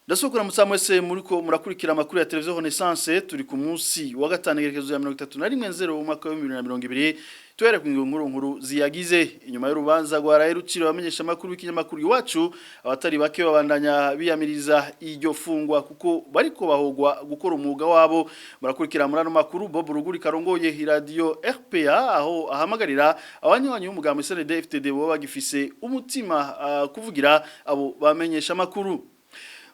Ndasukura musamwese muriko murakurikira amakuru ya televiziyo Renaissance turi ku munsi wa gatanu gerekezo ya 31/0 mu mwaka wa 2020 tuhere ku nkuru ziyagize inyuma y'urubanza rwa Ruciro bamenyesha amakuru w'ikinyamakuru iwacu abatari bake babandanya biyamiriza iryo fungwa kuko bariko bahogwa gukora umwuga wabo murakurikira muri ano makuru Bob Ruguri karongoye radio RPA aho ahamagarira abanywanyi b'umugambi CNDD-FDD bo bagifise umutima kuvugira abo bamenyesha amakuru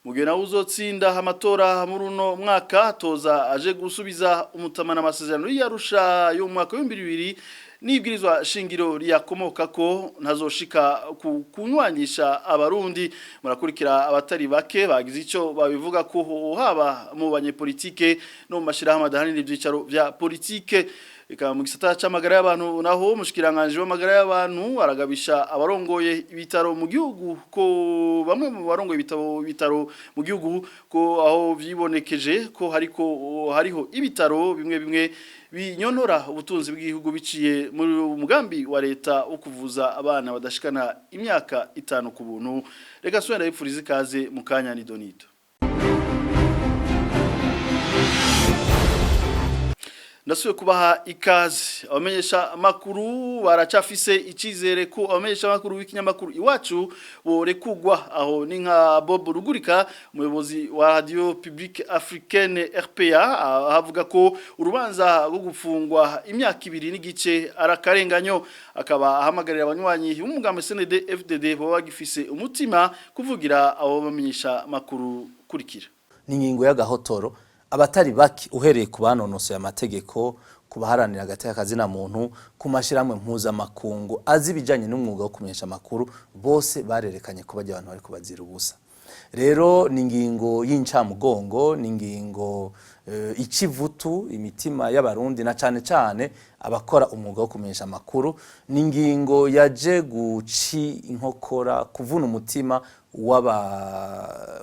Mugena uzotsinda amatora muri uno mwaka toza aje gusubiza umutamana amasezerano y'Arusha yo mu mwaka wa 2022 nibwirizwa shingiro riyakomoka ko ntazoshika kunywanyisha abarundi murakurikira abatari bake bagize ico babivuga ko haba mu banyepolitike no mu mashirahamwe adahanira ivyicaro vya politike Ika mu gisata c'amagara y'abantu naho mushikiranganje w'amagara y'abantu aragabisha abarongoye ibitaro mu gihugu ko bamwe mu barongoye ibitaro mu gihugu ko aho vyibonekeje ko hariho ibitaro bimwe binyonora ubutunzi bw'igihugu biciye muri umugambi wa leta wo kuvuza abana badashikana imyaka 5 ku buntu reka swenda yipfuriza ikaze mu kanya ni Donito Ndasuye kubaha ikaze abamenyesha makuru baracafise icizere ko abamenyesha makuru w'ikinyamakuru iwacu borekugwa aho ni nka Bob Rugurika umuyobozi wa Radio Publique Africaine RPA avuga ko urubanza rwo gufungwa imyaka 2 n'igice arakarenganyo akaba ahamagarira abanywanyi b'umugambi CNDD-FDD bo bagifise umutima kuvugira abo bamenyesha makuru kurikira n'ingingo y'agahotoro abatari baki uhereye ku banonosoye amategeko kubaharanira agateka kazina muntu ku mashiramwe mpuza makungu azibijanye n'umwuga wo kumenyesha makuru bose barerekanye ko bajya abantu bari kubazira ubusa rero ningingo y'incamugongo ningingo ikivutu imitima y'abarundi na cane abakora umwuga wo kumenyesha makuru ningingo yaje guci inkokora kuvuna umutima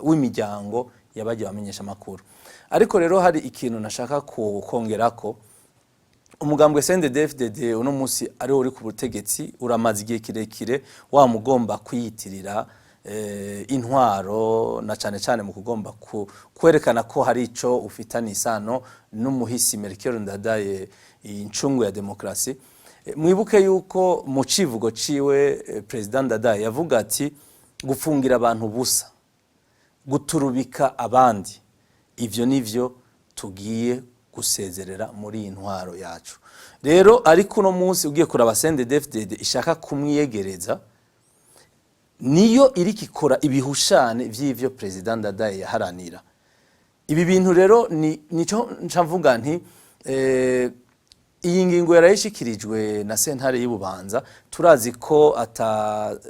w'imiryango yabaje bamenyesha makuru ariko rero hari ikintu nashaka kongerako umugambwe CNDD-FDD uno munsi ari uri ku butegetsi uramaze igihe kirekire wa mugomba kwiyitirira intwaro na cane mu kugomba kwerekana ko hari ico ufitani isano n'umuhisi Melchior Ndadaye incungu ya demokrasi mwibuke yuko mu civugo ciwe president Ndadaye yavuga ati gufungira abantu busa guturubika abandi ivyo nivyo tugiye gusezerera muri intwaro yacu rero ariko uno munsi ugiye kuraba CNDD-FDD ishaka kumwiyegereza niyo iri kikora ibihushane vy'ivyo president Ndadaye yaharanira ibi bintu rero nico ncamvuga nti iyi ngingo yarayishikirijwe na sentare y'Ububanza turazi ko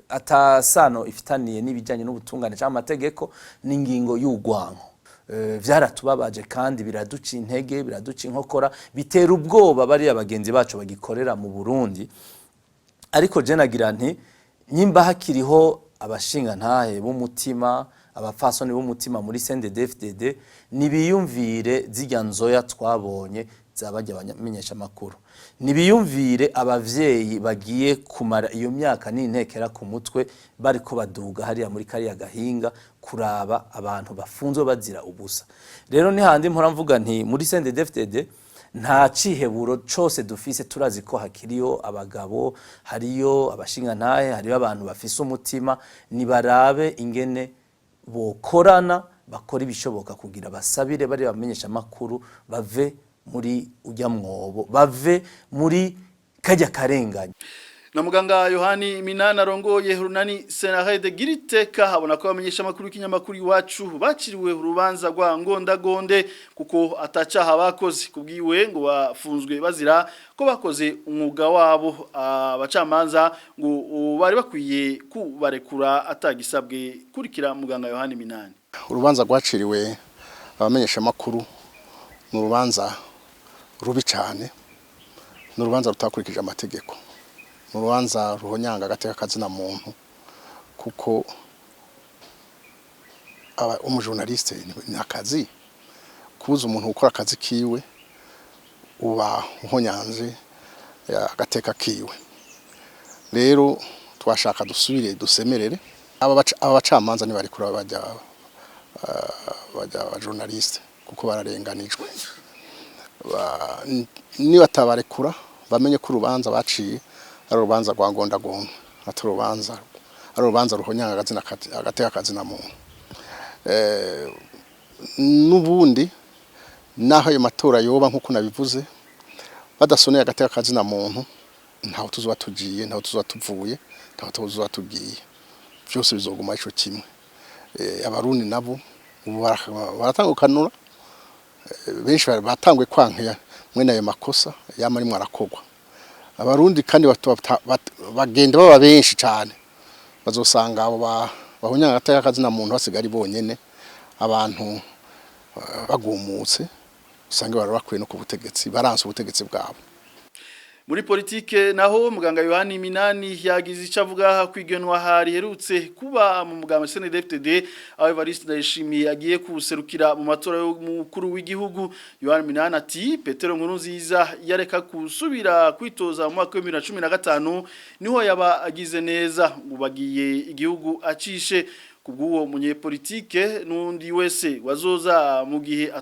atasano ifitaniye n'ibijanye n'ubutungane c'amategeko n'ingingo y'ugwanko vyaratubabaje kandi biraduca intege biraduca inkokora bitera ubwoba bari abagenzi bacu bagikorera mu Burundi ariko je nagira nti nyimba hakiriho abashinga ntahe b'umutima abafasoni b'umutima muri CNDD-FDD nibiyumvire zijya nzoya twabonye zabajya abamenyesha makuru nibiyumvire abavyeyi bagiye kumara iyo myaka n'intekera ku mutwe bariko baduga hariya muri kariya gahinga kuraba abantu bafunzwe bazira ubusa rero ni handi mpora mvuga nti muri CNDD-FDD nta ciheburo cose dufise turazi ko hakiriyo abagabo hariyo abashinga ntahe hariyo abantu bafise umutima nibarabe ingene bokorana bakora ibishoboka kugira basabire bari bamenyesha makuru bave muri ujya mwobo bave muri kajya karenganya na muganga Yohani Minana rongoye runani Senarede Giriteka habona ko bamenyesha makuru w'ikinyamakuru iwacu baciriwe urubanza rwa ngondagonde kuko atacaha bakoze kubwiwe ngo bafunzwe bazira ko bakoze umwuga wabo abacamanza ngo bari bakwiye kubarekura atagisabwe kurikira muganga Yohani Minana urubanza rwaciriwe abamenyesha makuru n'urubanza rubi cyane n'urubanza rutakurikije amategeko n'urubanza ruhonyanga agateka kazina muntu kuko umujournaliste ni akazi kubuza umuntu gukora akazi kiwe uba uhonyanze agateka kiwe rero twashaka dusubire dusemerere aba bacamanza ni bari kuraba bajya bajya abajournaliste kuko bararenganijwe niba tabarekura bamenye ko urubanza baciye ari urubanza rwa ngondagonda atari urubanza ruhonyanga agateka kazi na muntu n'ubundi naho ayo matora yoba nkuko nabivuze badasoneye agateka kazi na muntu ntaho tuzoba tugiye ntaho tuzoba tuvuye ntaho tuzoba tugiye byose bizoguma ico kimwe abarundi nabo baratangukanura benshi batangwe kwankaya mwene ayo makosa yamari mwarakogwa abarundi kandi bagenda baba benshi cyane bazosanga abo bahunyanga agateka kazi na muntu basigari bonyene abantu bagumutse usanga barakwiye no ku butegetsi baranse ubutegetsi bwabo. Muri politike naho muganga Yohani Minani yagize icyo avuga kwigenwa hari herutse kuba mu muganga CNDD-FDD aho Evariste Ndayishimiye agiye kuserukira mu matora y'umukuru w'igihugu. Yohani Minani ati Petero Nkurunziza yareka kusubira kwitoza mu mwaka wa 2015 niho yaba agize neza ubagiye igihugu acishe kubwo munyepolitike nundi wese wazoza mu gihe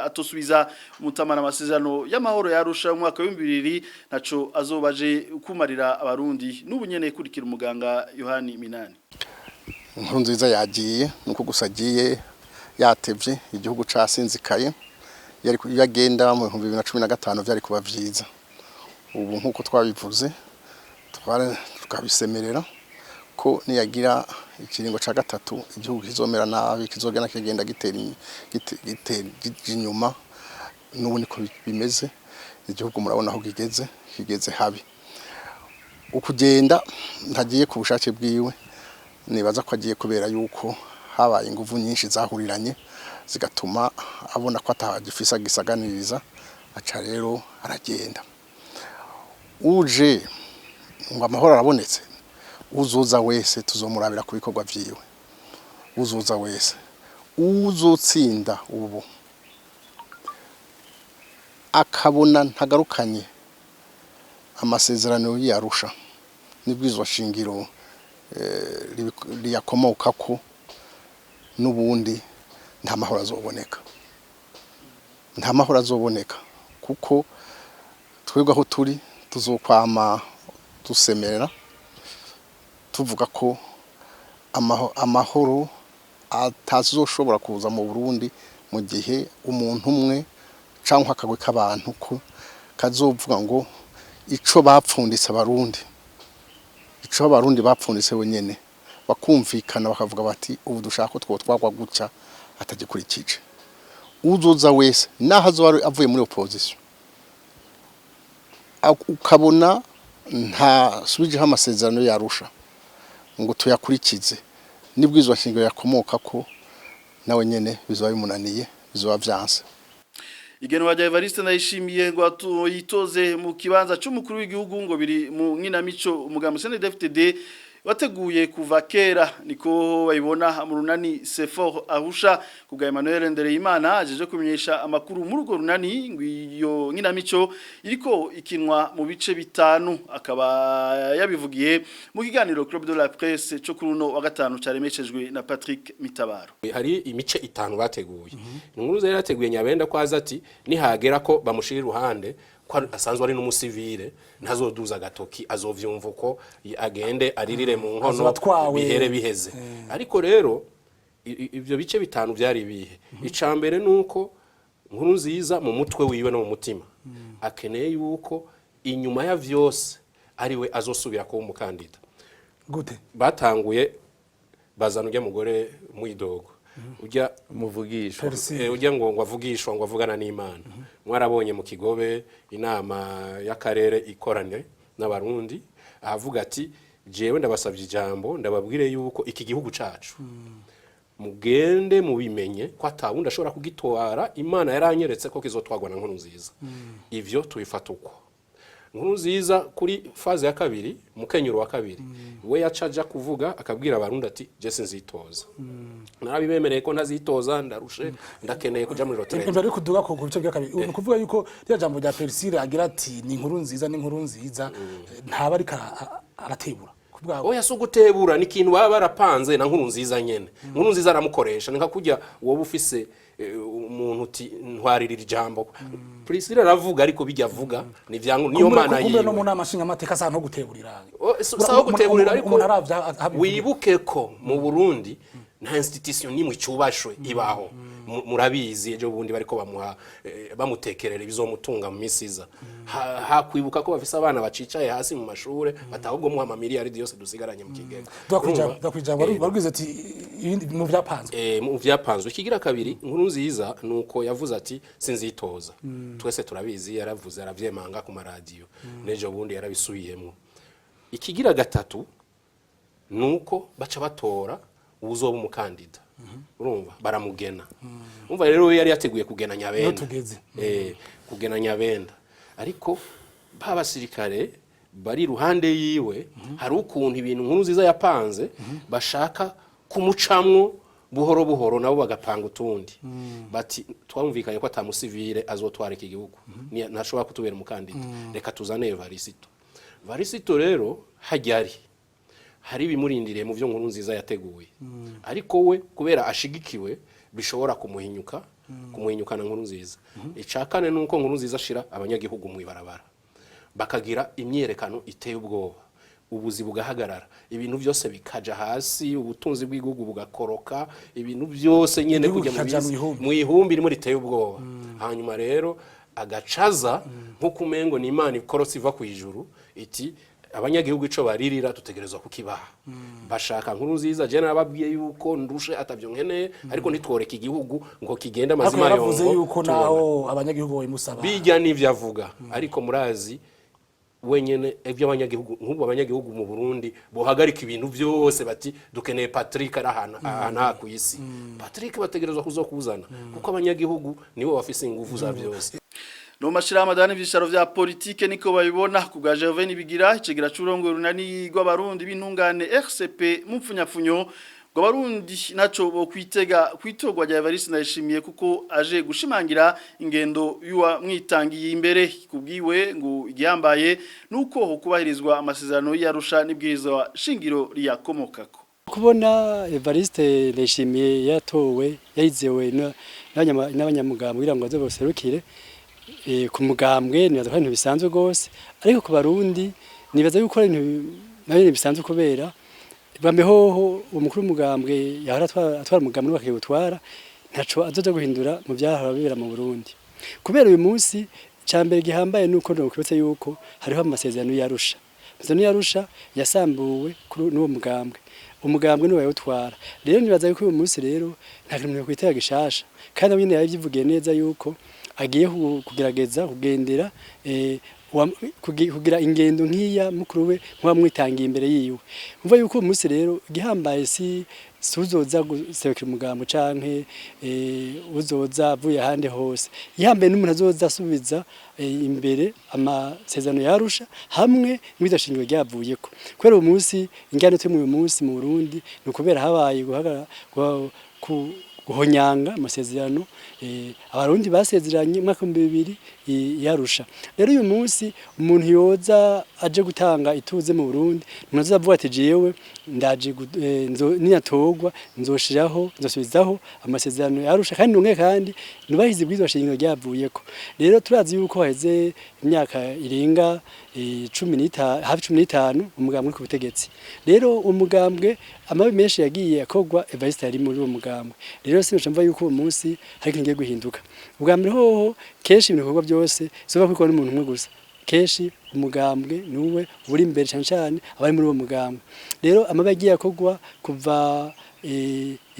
atosubiza umutamana amasezerano y'amahoro yarusha mu mwaka wa 2000 naco azobaje kumarira abarundi n'ubunyene kurikira umuganga Yohani Minani. Nkurunziza yagiye nuko gusagiye yatevye igihugu casinzikaye yari yagenda mu 2015 byari kuba vyiza ubu nkuko twabivuze tukabisemerera ko niyagira ikiringo ca gatatu igihugu kizomera nabi kizogena kigenda gitera inyuma n'ubu niko bimeze igihugu murabona aho kigeze habi ukugenda ntagiye ku bushake bwiwe nibaza ko agiye kubera yuko habaye ingufu nyinshi zahuriranye zigatuma abona ko atagifisa gisaganiriza aca rero aragenda uje ngo amahoro arabonetse uzoza wese tuzomurabira ku bikorwa vyiwe uzoza wese uzotsinda ubu akabona ntagarukanye amasezerano y'Arusha nibwizwa shingiro liyakomoka ko nubundi nta mahoro azoboneka kuko twebwe aho turi tuzokwama dusemerera tuvuga ko amahoro atazoshobora kuza mu Burundi mu gihe umuntu umwe cyangwa akagwe k'abantu ko kazovuga ngo ico bapfunditse abarundi bapfunditse wenyene bakumvikana bakavuga bati ubu dushaka ko twagwa guca atagikurikije uzoza wese naho azoba avuye muri opposition ukabona nta subijeho amasezerano y'Arusha ngo tuyakurikize nibwizwa shingiro yakomoka ko nawe nyene bizoba bimunaniye bizoba vyanse. Igenwa rya Evariste Ndayishimiye ngo yitoze mu kibanza cy'umukuru w'igihugu ngo biri mu nkinamico umugambi CNDD-FDD wateguye kuva kera niko bayibona mu runani Sefor Arusha kubwa Emmanuel Ndereyimana ajeje kumenyesha amakuru mu rugo runani ngwiyo nkinamico iriko ikinwa mu bice bitanu akaba yabivugiye mu kiganiro Club de la Presse cyo kuruno wa gatanu cyaremeshejwe na Patrick Mitabaro. Hari imice itanu bateguye Nkuruza yarateguye Nyabenda kwaza ati nihagera ko bamushira iruhande kwa asanzwe ari n'umusivile ntazoduza gatoki azovyumva uko agende aririre mu nkono bihere biheze ariko rero ivyo bice bitanu byari bihe icambere nuko Nkurunziza mu mutwe wiwe no mu mutima akeneye yuko inyuma ya vyose ariwe azosubira ko umukandida gute batanguye bazana ujya mugore mwidogo ujya muvugishwa ujya ngo avugishwa ngo avugana n'Imana mwarabonye mu Kigobe inama y'akarere ikorane n'abarundi avuga ati jewe ndabasabye ijambo ndababwire yuko iki gihugu cacu mugende mubimenye ko atabundi ashobora kugitwara Imana yaranyeretse ko kizotwagwa na Nkurunziza ivyo tubifata uko Nkurunziza kuri faze ya kabiri mukenyuro wa kabiri we yacaja kuvuga akabwira abarundi ati je sinzitoza narabibemereye ko ntazitoza ndarushe ndakeneye kuja muri rotere imbe ari kuduga ko guce bya kabiri uno kuvuga yuko rya jambo rya Persire agira ati ni Nkurunziza ntaba ari aratebura oya so gutebura ni ikintu baba barapanze na nkuru nziza nyene nkuru nziza aramukoresha nka kujya wowe ufise umuntu uti ntwaririra ijambo Priscilla aravuga ariko bijya avuga ni vyangu niyo mana yiwe no mu nama nshinga amateka sa no guteburira sawa guteburira ariko wibuke ko mu Burundi nta institution nimwe cyubashwe ibaho murabizi ejo bundi bariko bamuha bamutekerera ibizomutunga mu misiza hakwibuka ko bafise abana bacicaye hasi mu mashure batahubwo muha miliyari yose dusigaranye mu kigega ndakwijambo barwize ati mu vyapanzwe mu vyapanzwe kigira kabiri nkuru nziza nuko yavuze ati sinzitoza twese turabizi yaravuze aravyemanga ku maradiyo nejo bundi yarabisubiyemo ikigira gatatu nuko baca batora uzoba umukandida urumva baramugena umva rero yari yateguye kugena Nyabenda kugena Nyabenda ariko babasirikare bari ruhande yiwe hari ukuntu ibintu nkuru nziza yapanze bashaka kumucamwo buhoro buhoro nabo bagapanga utundi bati twamvikanye ko atamusivile azotwara iki gihugu ntashobora kutubera umukandida reka tuzane Varisito rero hajyari hari bimurindiriye mu byo nkuru nziza yateguye ariko we kubera ashigikiwe bishobora kumuhinyukana nkuru nziza icakane nuko nkuru nziza ashira abanyagihugu mu ibarabara bakagira imyerekano iteye ubwoba ubuzi bugahagarara ibintu byose bikaja hasi ubutunzi bw'igihugu bugakoroka ibintu byose nyene kujya mu ihumbi rimwe riteye ubwoba hanyuma rero agacaza nko kumengo ni Imana ikorotse iva ku ijuru iti abanyagihugu ico baririra tutegerezwa kukibaha bashaka nkuru nziza je nababwiye yuko ndushe atavyo nkeneye ariko nitworeka igihugu ngo kigenda mazima yongo yavuze yuko naho abanyagihugu boyimusaba bijya nivyo avuga ariko murazi wenyene evyo abanyagihugu nk'ubu abanyagihugu mu Burundi bohagarika ibintu byose bati dukeneye Patrick arahana ku isi Patrick bategerezwa kuzokuzana kuko abanyagihugu nibo bafise ingufu za byose no mashira amadani vyisharo vya politike niko babibona kubwa Gervais bigira icegira curongo runani rw'abarundi b'intungane RCP mupfunyapfunyo rw'abarundi naco bo kwitogwa rya Evariste Ndayishimiye kuko aje gushimangira ingendo yuwa mwitangiye imbere kubwiwe ngo igihambaye nuko kubahirizwa amasezerano y'Arusha n'ibwirizwa shingiro riyakomokako kubona Evariste Ndayishimiye yatowe yayizewe n'abanyamugambo kugira ngo azoboserukire ku mugambwe nibaza ko ibintu bisanzwe gose ariko ku barundi nibaza yuko ibintu bisanzwe kubera bambeho umukuru w'umugambwe yahora atwara umugambwe bakayutwara ntaco azoza guhindura mu byahora bibera mu Burundi kubera uyu munsi cyambere gihambaye nuko nokubetse yuko hariho amasezerano y'Arusha amasezerano y'Arusha yasambuwe kuri n'uwo umugambwe niwe yawutwara rero nibaza yuko uyu munsi rero nta kintu kwitega gishasha kandi nyine yabivugiye neza yuko agiye kugerageza kugendera kugira ingendo nk'iya mukuru we nk'uwamwitangiye imbere yiwe umva yuko uyu munsi rero gihambaye si uzoza guserukira umugambo canke uzoza avuye ahandi hose ihambaye n'umuntu azoza asubiza imbere amasezerano y'Arusha hamwe n'ibidashingiro ryavuyeko kubera uyu munsi ingano turi mu munsi mu Burundi no kubera habaye guhonyanga amasezerano abarundi basezeranye mwaka 2000 y'Arusha rero uyu munsi umuntu yoza aje gutanga ituze mu Burundi umuntu azavuga ati jewe ndaje niyatogwa nzosubizaho amasezerano y'Arusha kandi nunge kandi nubahize bwizwa shingiro ryavuyeko rero turazi yuko haheze imyaka irenga 15 umugambwe ku butegetsi rero umugambwe amabi menshi yagiye akogwa Evariste yari muri uwo mugambwe rero sinumva mva yuko uwo munsi hari kingiye guhinduka ubwa mbere hoho kenshi ibikorwa byose soba kwiko n'umuntu umwe gusa kenshi umugambwe nuwe uri imbere cyane abari muri uwo mugambwe rero amabi yagiye akogwa kuva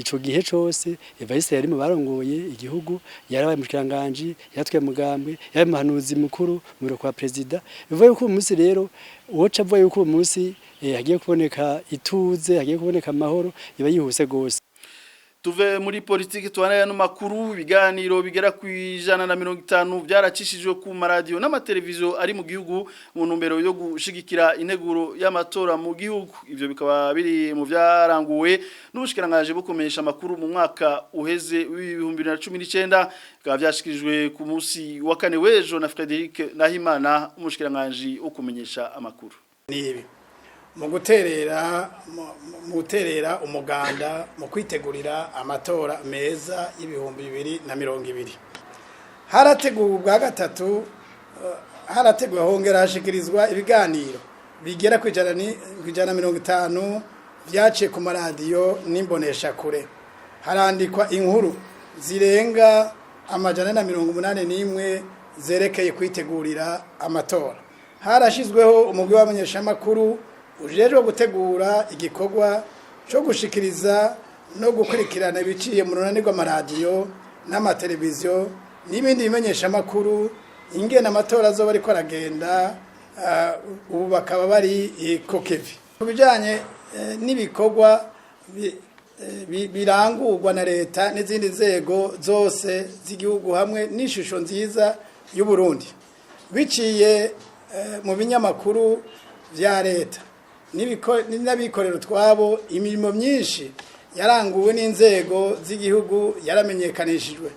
ico gihe cyose Evariste yari mu barongoye igihugu yarabaye mushikiranganje yatwe mugambwe yari mahanuzi mukuru mu kwa president bivuye yuko umunsi rero woca avuye yuko umunsi hagiye kuboneka ituze hagiye kuboneka amahoro iba yihuse gose tuve muri politiki tuanaya no makuru biganiro bigera ku 150 byaracishijwe ku maradiyo n'amateleviziyo ari mu gihugu mu ntumbero yo gushigikira integuro y'amatora mu gihugu ivyo bikaba biri mu byaranguwe n'ubushikiranganje bukomesha amakuru mu mwaka uheze w'2019 bikaba byashikirijwe ku munsi wa kane w'ejo na Frederic Nahimana umushikiranganje ukumenyesha amakuru nibi mu guterera umuganda mu kwitegurira amatora meza y'ibihumbi 2020. Harateguwe bwa gatatu, harateguwe hongera hashikirizwa ibiganiro bigera ku 150 vyaciye ku maradiyo n'imbonesha kure. Harandikwa inkuru zirenga 181 zerekeye kwitegurira amatora. Harashizweho umugwi w'abanyeshamakuru ujejwe gutegura igikorwa cyo gushikiriza no gukurikirana ibiciye mu runani rw'amaradiyo n'amateleviziyo n'ibindi bimenyeshamakuru ingene amatora azoba ariko aragenda. Ubu bakaba bari kokevi ku bijanye n'ibikorwa birangurwa na leta n'izindi nzego zose z'igihugu hamwe n'ishusho nziza y'u Burundi biciye mu binyamakuru vya leta n'abikorera twabo. Imirimo myinshi yaranguwe n'inzego z'igihugu yaramenyekanishijwe,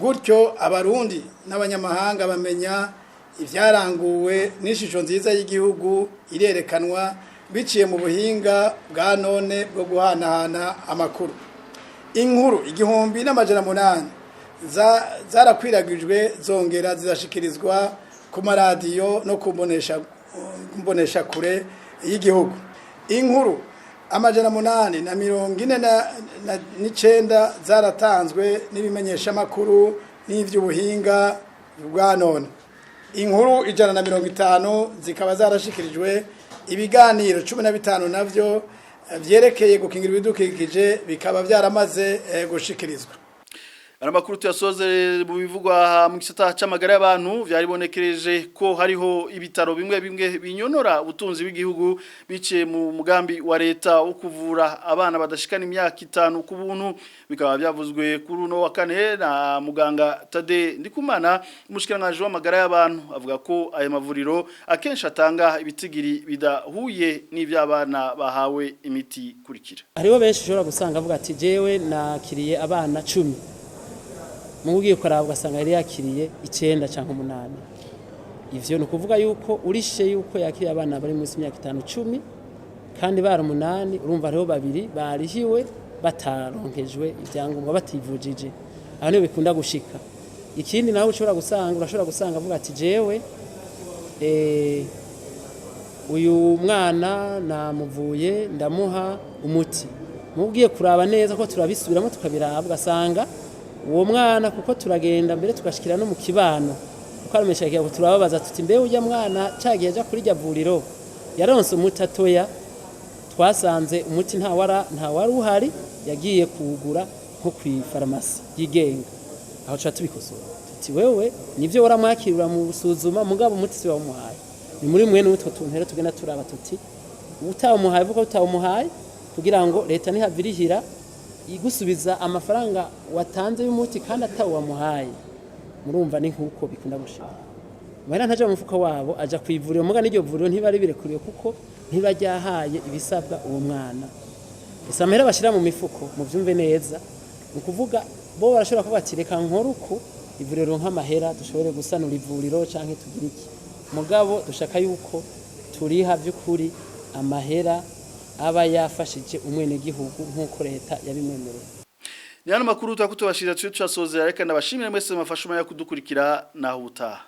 gutyo abarundi n'abanyamahanga bamenya ivyaranguwe n'ishusho nziza y'igihugu irerekanwa biciye mu buhinga bwa none bwo guhanahana amakuru. Inkuru 1800 zarakwiragijwe zongera zirashikirizwa ku maradiyo no kumbonesha kure y'igihugu. Inkuru 849 zaratanzwe n'ibimenyeshamakuru n'ivy'ubuhinga bwa none. Inkuru 150 zikaba zarashikirijwe. Ibiganiro 15 navyo vyerekeye gukingira ibidukikije bikaba byaramaze gushikirizwa. Aramakuru tuyasoze mu bivugwa mu gisata c'amagara y'abantu vyaribonekereje ko hariho ibitaro bimwe binyonora ubutunzi bw'igihugu biciye mu mugambi wa leta wo kuvura abana badashikana imyaka 5 ku buntu. Bikaba byavuzwe kuri uno wa kane na muganga Tade Ndikumana, umushikiranganje w'amagara y'abantu, avuga ko aya mavuriro akenshi atanga ibitigiri bidahuye n'ivy'abana bahawe imiti kurikira. Hariho benshi ushobora gusanga avuga ati jewe nakiriye abana 10, mugiye kuraba ugasanga yari yakiriye 9 cyangwa 8. Ivyo no kuvuga yuko urishe yuko yakiriye abana bari munsi y'imyaka 5-10 kandi bari 8, urumva hariho 2 barihiwe bataronkejwe ibyangombwa bativujije. Aho niyo bikunda gushika. Ikindi nawe urashobora gusanga avuga ati jewe uyu mwana namuvuye ndamuha umuti. Mugiye kuraba neza ko turabisubiramo tukabiraba ugasanga uwo mwana kuko turagenda mbere tugashikira no mu kibano ukarumesha kiyo turababaza tuti mbe ujya mwana cagiye aja kuri rya vuriro yaronse umuti atoya, twasanze umuti nta wari uhari, yagiye kugura nko kwi farmasi yigenga. Aho cha tubikosora tuti wewe nivyo waramwakirira mu busuzuma mugabo umuti si wamuhaye. Ni muri mwene utwo tuntero tugenda turaba tuti utamuhaye vuga utamuhaye kugira ngo leta nihavirihira igusubiza amafaranga watanze y'umuti kandi atawamuhaye. Murumva ni nkuko bikunda gushika. Mwera ntaje mu mufuka wabo aja kwivurira muga n'iryo vuriro ntibari birekuriye kuko ntibajyahaye ibisabwa uwo mwana. Isamera bashira mu mifuko mu byumve neza. Ukuvuga bo barashobora kuba ati reka nkoruko ivuriro nk'amahera dushobore gusanura ivuriro canke tugira iki. Mugabo dushaka yuko turiha by'ukuri amahera aba yafashije umwene gihugu nkuko leta yabimwemereye. Ni hano makuru twakutubashira tuje twasozera reka ndabashimire mwese mafashuma ya kudukurikira naho utaha.